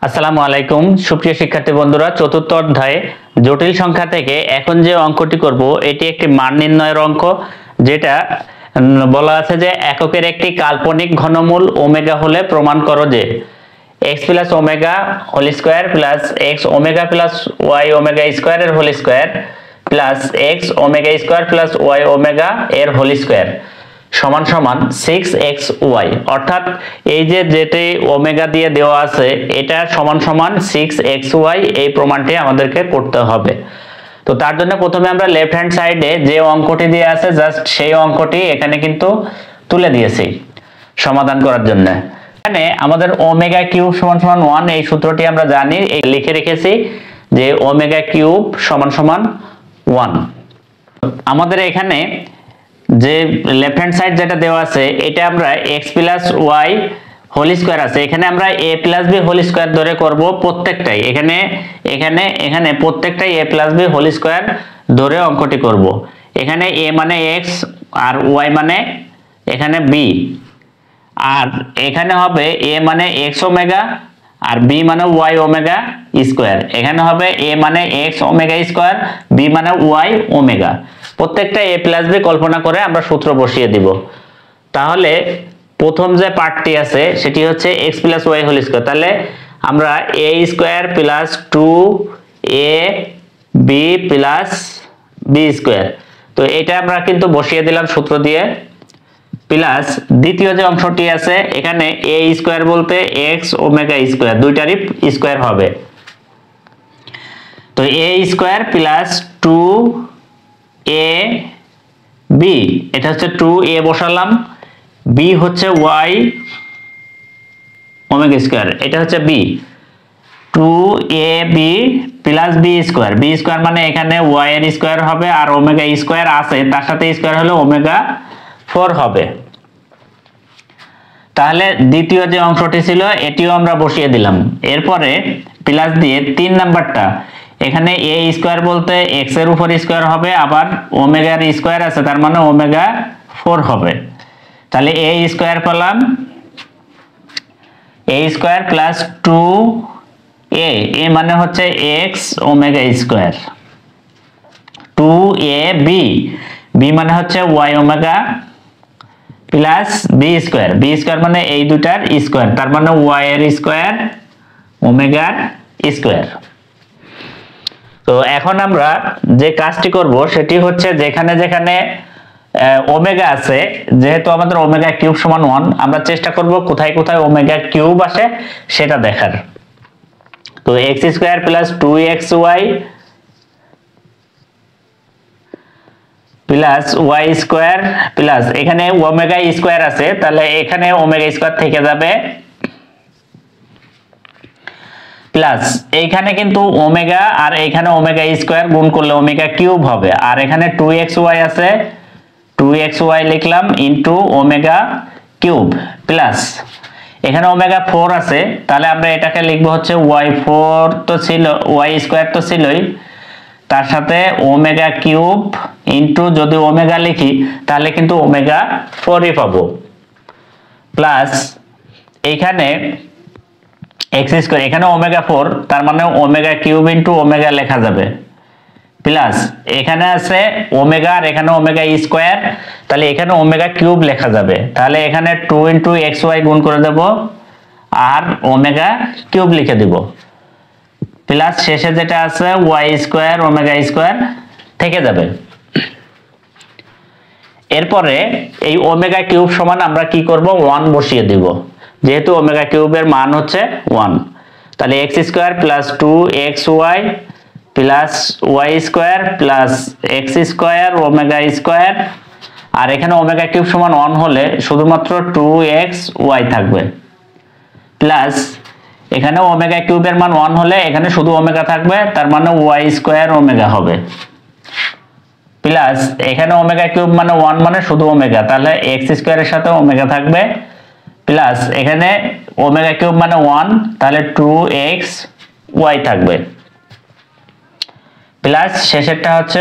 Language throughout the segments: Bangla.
আসসালামু আলাইকুম সুপ্রিয় শিক্ষার্থী বন্ধুরা, চতুর্থ অধ্যায়ে জটিল সংখ্যা থেকে এখন যে অঙ্কটি করব এটি একটি মান নির্ণয়ের অঙ্ক, যেটা বলা আছে যে এককের একটি কাল্পনিক ঘনমূল ওমেগা হলে প্রমাণ করো যে x plus omega whole square plus x omega plus y omega square এর whole square plus x omega square plus y omega এর হোল স্কয়ার সমান সমান 6xy। অর্থাৎ এই যে যেটি ওমেগা দিয়ে দেওয়া আছে এটা সমান সমান 6xy, এই প্রমাণটি আমাদেরকে করতে হবে। তো তার জন্য প্রথমে আমরা লেফট হ্যান্ড সাইডে যে অঙ্কটি দিয়ে আছে জাস্ট সেই অঙ্কটি এখানে কিন্তু তুলে দিয়েছি সমাধান করার জন্য। এখানে আমাদের ওমেগা কিউব সমান সমান 1 এই সূত্রটি আমরা জানি, এই লিখে রেখেছি যে ওমেগা কিউব সমান সমান 1। আমাদের এখানে যে লেফট হ্যান্ড সাইড যেটা দেওয়া আছে এটা আমরা x plus y whole square আছে, এখানে আমরা a plus b whole square ধরে করব প্রত্যেকটাই। এখানে এখানে এখানে প্রত্যেকটাই a plus b whole square ধরে অঙ্কটি করব। এখানে a মানে x আর y মানে এখানে b, আর এখানে হবে a মানে x ওমেগা আর b মানে y ওমেগা স্কয়ার। এখানে হবে a মানে x ওমেগা স্কয়ার, b মানে y ওমেগা। প্রত্যেকটা a প্লাস b কল্পনা করে আমরা সূত্র বসিয়ে দিব। তাহলে প্রথম যে পার্টটি আছে সেটি হচ্ছে x plus y whole square, তাহলে আমরা a square plus 2ab plus b square, তো এটা আমরা কিন্তু বসিয়ে দিলাম সূত্র দিয়ে। প্লাস দ্বিতীয় যে অংশটি আছে এখানে a স্কয়ার বলতে x ওমেগা স্কয়ার, দুইটারই স্কয়ার হবে, তো a স্কয়ার প্লাস 2ab, এটা হচ্ছে 2a বসালাম, b হচ্ছে y ওমেগা স্কয়ার, এটা হচ্ছে b, 2ab plus b square, b square মানে এখানে y এর স্কয়ার হবে আর ওমেগা স্কয়ার আছে তার সাথে স্কয়ার হলে ওমেগা 4 হবে। তাহলে দ্বিতীয় যে অংশটি ছিল এটিও আমরা বসিয়ে দিলাম। এরপরে প্লাস দিয়ে 3 নাম্বারটা, এখানে a স্কয়ার বলতে x এর উপর স্কয়ার হবে, আবার ওমেগা এর স্কয়ার আছে তার মানে ওমেগা 4 হবে। তাহলে a স্কয়ার পেলাম, a স্কয়ার প্লাস 2a মানে হচ্ছে x omega square, 2ab b মানে হচ্ছে y omega plus b square মানে এই দুটার স্কয়ার তার মানে y এর স্কয়ার ওমেগার স্কয়ার। তো এখন আমরা যে কাজটি করব সেটি হচ্ছে যেখানে যেখানে ওমেগা আছে, যেহেতু আমাদের ওমেগা কিউব সমান 1, আমরা চেষ্টা করব কোথায় কোথায় ওমেগা কিউব আসে সেটা দেখার। তো x square plus 2xy plus y square plus এখানে ওমেগা স্কয়ার আছে তাহলে এখানে ওমেগা স্কয়ার থেকে যাবে, প্লাস এইখানে কিন্তু ওমেগা আর এইখানে ওমেগা স্কয়ার গুণ করলে ওমেগা কিউব হবে, আর এখানে 2xy আছে 2xy লিখলাম ইনটু ওমেগা কিউব, প্লাস এখানে ওমেগা 4 আছে তাহলে আমরা এটাকে লিখব হচ্ছে y4 তো ছিল, y স্কয়ার তো ছিলই, তার সাথে ওমেগা কিউব ইনটু যদি ওমেগা লিখি তাহলে কিন্তু ওমেগা 4ই পাবো, প্লাস এইখানে x স্কয়ার এখানে ওমেগা 4 তার মানে ওমেগা কিউব ইনটু ওমেগা লেখা যাবে, প্লাস এখানে আছে ওমেগা আর এখানে ওমেগা স্কয়ার তাহলে এখানে ওমেগা কিউব লেখা যাবে, তাহলে এখানে 2 ইনটু xy গুণ করে দেব আর ওমেগা কিউব লিখে দিব, প্লাস শেষে যেটা আছে y স্কয়ার ওমেগা স্কয়ার থেকে যাবে। এরপরে এই ওমেগা কিউব সমান আমরা কি করব 1 বসিয়ে দিব, যেহেতু ওমেগা কিউবের মান হচ্ছে 1, তাহলে x square plus 2xy plus y square plus x square omega square, আর এখানে ওমেগা কিউব সমান 1 হলে শুধুমাত্র 2xy থাকবে, প্লাস এখানে ওমেগা কিউবের মান 1 হলে এখানে শুধু ওমেগা থাকবে তার মানে y স্কয়ার ওমেগা হবে, প্লাস এখানে ওমেগা কিউব মানে 1 মানে শুধু ওমেগা তাহলে x স্কয়ারের সাথে ওমেগা থাকবে, প্লাস এখানে ওমেগা কিউব মানে 1 তাহলে 2xy থাকবে, প্লাস শেষেরটা হচ্ছে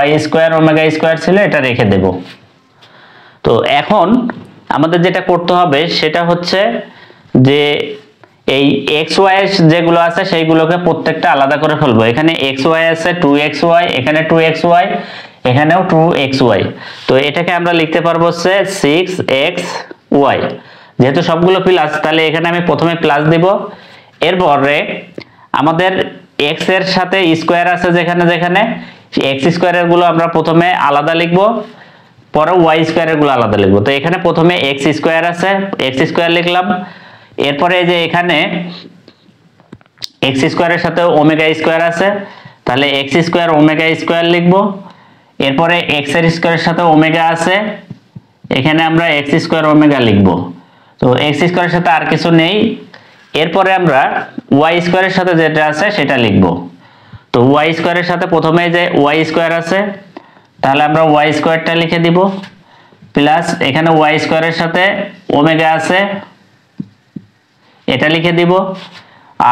y স্কয়ার ওমেগা স্কয়ার ছিল এটা রেখে দেব। তো এখন আমাদের যেটা করতে হবে সেটা হচ্ছে যে এই এক্স ওয়াই যেগুলো আছে সেইগুলোকে প্রত্যেকটা আলাদা করে ফেলবো। এখানে এক্স ওয়াই আছে 2xy, এখানে 2xy, এখানেও 2xy। তো এটাকে আমরা লিখতে পারবো হচ্ছে 6xy। যেহেতু সবগুলো প্লাস, তাহলে এখানে আমি প্রথমে প্লাস দিব। এরপরে আমাদের x এর সাথে স্কোয়ার আছে যেখানে যেখানে, এক্স স্কোয়ারের গুলো আমরা প্রথমে আলাদা লিখবো, পরে ওয়াই স্কোয়ারের গুলো আলাদা লিখবো। তো এখানে প্রথমে এক্স স্কোয়ার আছে, এক্স স্কোয়ার লিখলাম। এরপরে যে এখানে এক্স স্কোয়ারের সাথে ওমেগা স্কোয়ার আছে, তাহলে এক্স স্কোয়ার ওমেগা স্কোয়ার লিখবো। এরপরে এক্স এর স্কোয়ারের সাথে ওমেগা আছে, এখানে আমরা এক্স স্কোয়ার ওমেগা লিখবো। তো এক্স স্কোয়ারের সাথে আর কিছু নেই। এরপরে আমরা ওয়াই স্কোয়ারের সাথে যেটা আছে সেটা লিখবো। তো ওয়াই স্কোয়ারের সাথে প্রথমে যে ওয়াই স্কোয়ার আছে, তাহলে আমরা ওয়াই স্কোয়ারটা লিখে দিব, প্লাস এখানে ওয়াই স্কোয়ারের সাথে ওমেগা আছে, এটা লিখে দিব।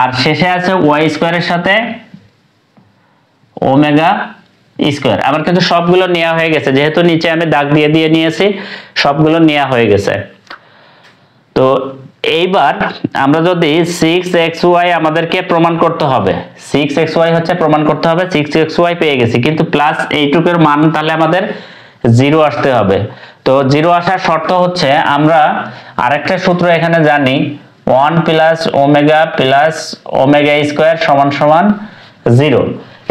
আর শেষে আছে ওয়াই স্কোয়ারের সাথে ওমেগা স্কোয়ার। আবার কিন্তু সবগুলো নেওয়া হয়ে গেছে, যেহেতু নিচে আমি দাগ দিয়ে দিয়ে নিয়েছি, সবগুলো নেওয়া হয়ে গেছে। তো এইবার আমরা যদি 6xy আমাদেরকে প্রমাণ করতে হবে, 6xy হচ্ছে প্রমাণ করতে হবে, 6xy পেয়ে গেছি, কিন্তু প্লাস এইটুকুর মান তাহলে আমাদের 0 আসতে হবে। তো 0 আসার শর্ত হচ্ছে আমরা আরেকটা সূত্র এখানে জানি, 1 প্লাস ওমেগা স্কোয়ার সমান সমান 0।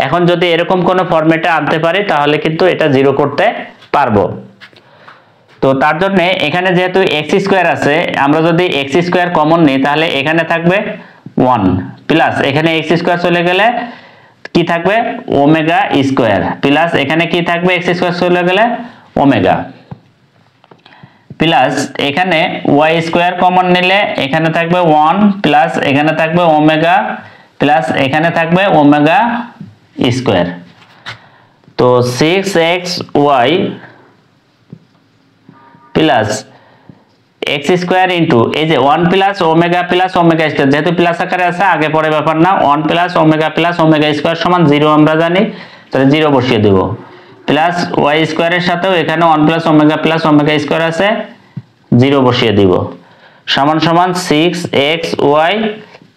এখন যদি এরকম কোনো ফরম্যাটে আনতে পারি তাহলে কিন্তু এটা 0 করতে পারবো। তো তার জন্য এখানে যেহেতু এক্স স্কোয়ার আছে, আমরা যদি এক্স স্কোয়ার কমন নিই তাহলে এখানে থাকবে 1, প্লাস এখানে এক্স স্কোয়ার চলে গেলে কি থাকবে ওমেগা স্কোয়ার, প্লাস এখানে কি থাকবে এক্স স্কোয়ার চলে গেলে ওমেগা, প্লাস এখানে ওয়াই স্কোয়ার কমন নিলে এখানে থাকবে 1, প্লাস এখানে থাকবে ওমেগা, প্লাস এখানে থাকবে ওমেগা স্কোয়ার। তো 6xy plus x square into এই যে 1 প্লাস ওমেগা স্কোয়ার, যেহেতু প্লাস আকারে আছে আগে পরে ব্যাপার না, 1 প্লাস ওমেগা স্কোয়ার সমান 0 আমরা জানি, তাহলে 0 বসিয়ে দেব। প্লাস ওয়াই স্কোয়ারের সাথেও এখানে 1 প্লাস ওমেগা স্কোয়ার আছে, 0 বসিয়ে দিব, সমান সমান 6xy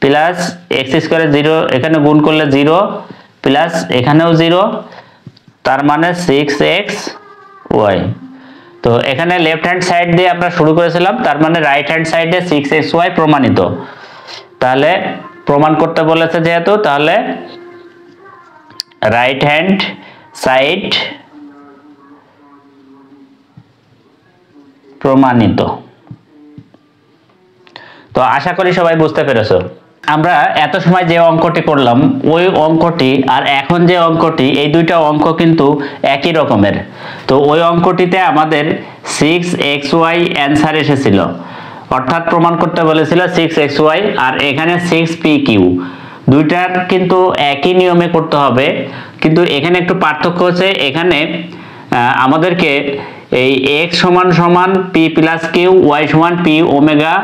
প্লাস এক্স স্কোয়ারের 0 এখানে গুণ করলে 0, প্লাস এখানেও 0, তার মানে 6xy। তো এখানে লেফট হ্যান্ড সাইড দিয়ে আমরা শুরু করেছিলাম, তার মানে রাইট হ্যান্ড সাইডে 6xy প্রমাণিত। তাহলে প্রমাণ করতে বলেছে যেহেতু, তাহলে রাইট হ্যান্ড সাইড প্রমাণিত। তো আশা করি সবাই বুঝতে পেরেছো। আমরা এত সময় যে অঙ্কটি করলাম ওই অঙ্কটি আর এখন যে অঙ্কটি, এই দুইটা অঙ্ক কিন্তু একই রকমের। তো ওই অঙ্কটিতে আমাদের 6xy অ্যান্সার এসেছিল, অর্থাৎ প্রমাণ করতে বলেছিল 6xy, আর এখানে 6pq। দুইটার কিন্তু একই নিয়মে করতে হবে, কিন্তু এখানে একটু পার্থক্য হচ্ছে, এখানে আমাদেরকে এই x সমান সমান p প্লাস কিউ, y সমান p omega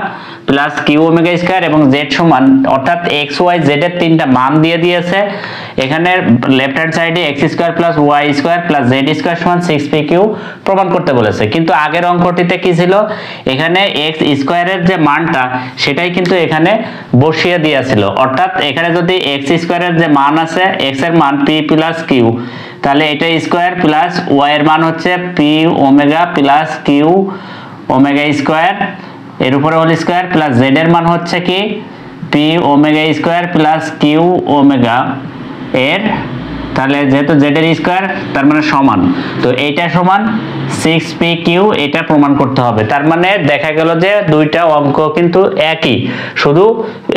plus q omega square এবং z সমান, অর্থাৎ x y z এর তিনটা মান দিয়ে দিয়েছে। এখানে লেফট হ্যান্ড সাইডে x square plus y square plus z square সমান 6pq প্রমাণ করতে বলেছে। কিন্তু আগের অঙ্কটিতে কি ছিল, এখানে x স্কয়ারের যে মানটা সেটাই কিন্তু এখানে বসিয়ে দিয়েছিল, অর্থাৎ এখানে যদি x স্কয়ারের যে মান আছে, x এর মান p প্লাস কিউ, তাহলে এটা স্কয়ার প্লাস y এর মান হচ্ছে p omega plus q omega square, এর উপরে হোল স্কয়ার, প্লাস z এর মান হচ্ছে কি p omega square plus q omega এর, তাহলে যেহেতু z এর স্কয়ার তার মানে সমান, তো এইটা সমান 6pq, এটা প্রমাণ করতে হবে। তার মানে দেখা গেল যে দুইটা অঙ্ক কিন্তু একই, শুধু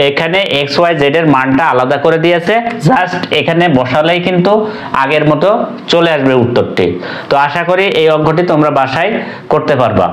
এখানে x y z এর মানটা আলাদা করে দিয়েছে, জাস্ট এখানে বসালেই কিন্তু আগের মতো চলে আসবে উত্তরটি। তো আশা করি এই অঙ্কটি তোমরা বাসায় করতে পারবা।